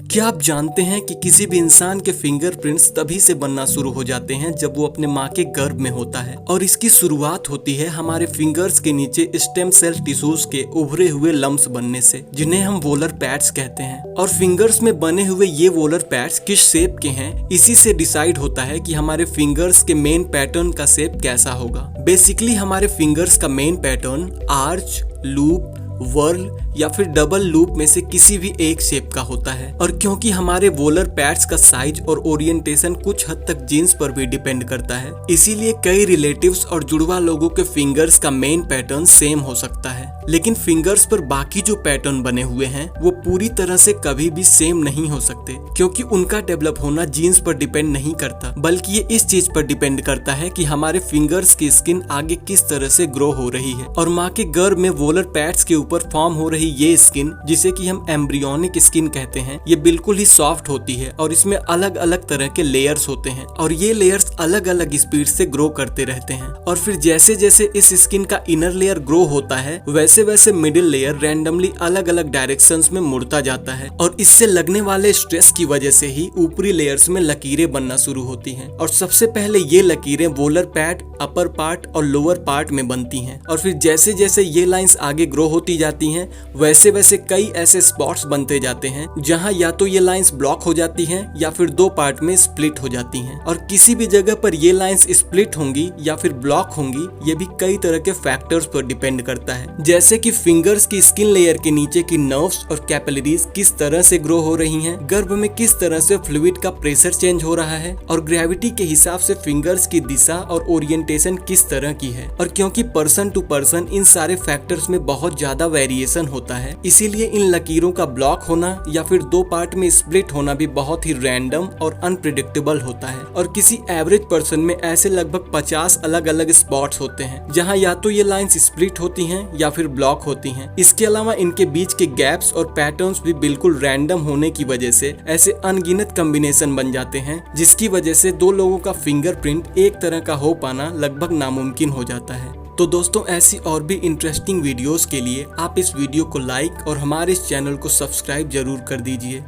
क्या आप जानते हैं कि किसी भी इंसान के फिंगरप्रिंट्स तभी से बनना शुरू हो जाते हैं जब वो अपने माँ के गर्भ में होता है, और इसकी शुरुआत होती है हमारे फिंगर्स के नीचे स्टेम सेल टिश्यूज के उभरे हुए लम्स बनने से, जिन्हें हम वोलर पैड्स कहते हैं। और फिंगर्स में बने हुए ये वोलर पैड्स किस शेप के हैं, इसी से डिसाइड होता है कि हमारे फिंगर्स के मेन पैटर्न का शेप कैसा होगा। बेसिकली हमारे फिंगर्स का main pattern arch, loop, whorl या फिर डबल लूप में से किसी भी एक शेप का होता है। और क्योंकि हमारे वोलर पैड्स का साइज और ओरिएंटेशन कुछ हद तक जीन्स पर भी डिपेंड करता है, इसीलिए कई रिलेटिव्स और जुड़वा लोगों के फिंगर्स का मेन पैटर्न सेम हो सकता है, लेकिन फिंगर्स पर बाकी जो पैटर्न बने हुए हैं वो पूरी तरह से कभी भी सेम नहीं हो सकते, क्योंकि उनका डेवलप होना जीन्स पर डिपेंड नहीं करता, बल्कि ये इस चीज पर डिपेंड करता है कि हमारे फिंगर्स की स्किन आगे किस तरह से ग्रो हो रही है। और माँ के गर्भ में वोलर पैड्स के ऊपर फॉर्म हो रही ये स्किन, जिसे कि हम एम्ब्रियोनिक स्किन कहते हैं, ये बिल्कुल ही सॉफ्ट होती है और इसमें अलग अलग तरह के लेयर्स होते हैं, और ये लेयर्स अलग अलग स्पीड से ग्रो करते रहते हैं। और फिर जैसे जैसे इस स्किन का इनर लेयर ग्रो होता है, वैसे वैसे मिडिल लेयर रैंडमली अलग अलग डायरेक्शंस में मुड़ता जाता है, और इससे लगने वाले स्ट्रेस की वजह से ही ऊपरी लेयर्स में लकीरें बनना शुरू होती हैं। और सबसे पहले ये लकीरें वोलर पैड, अपर पार्ट और लोअर पार्ट में बनती हैं, और फिर जैसे जैसे ये लाइंस आगे ग्रो होती जाती हैं, वैसे वैसे कई ऐसे स्पॉट्स बनते जाते हैं जहां या तो ये लाइंस ब्लॉक हो जाती हैं या फिर दो पार्ट में स्प्लिट हो जाती हैं। और किसी भी जगह पर ये लाइंस स्प्लिट होंगी या फिर ब्लॉक होंगी, ये भी कई तरह के फैक्टर्स पर डिपेंड करता है, जैसे कि फिंगर्स की स्किन लेयर के नीचे की नर्व्स और कैपिलरीज किस तरह से ग्रो हो रही हैं, गर्भ में किस तरह से फ्लूइड का प्रेशर चेंज हो रहा है, और ग्रेविटी के हिसाब से फिंगर्स की दिशा और ओरिएंटेशन किस तरह की है। और क्योंकि पर्सन टू पर्सन इन सारे फैक्टर्स में बहुत ज्यादा वेरिएशन होता है, इसीलिए इन लकीरों का ब्लॉक होना या फिर दो पार्ट में स्प्लिट होना भी बहुत ही रैंडम और अनप्रिडिक्टेबल होता है। और किसी एवरेज पर्सन में ऐसे लगभग 50 अलग अलग स्पॉट्स होते हैं जहां या तो ये लाइंस स्प्लिट होती हैं या फिर ब्लॉक होती हैं। इसके अलावा इनके बीच के गैप्स और पैटर्न्स भी बिल्कुल रैंडम होने की वजह से ऐसे अनगिनत कॉम्बिनेशन बन जाते हैं, जिसकी वजह से दो लोगों का फिंगरप्रिंट एक तरह का हो पाना लगभग नामुमकिन हो जाता है। तो दोस्तों, ऐसी और भी इंटरेस्टिंग वीडियोस के लिए आप इस वीडियो को लाइक और हमारे इस चैनल को सब्सक्राइब जरूर कर दीजिए।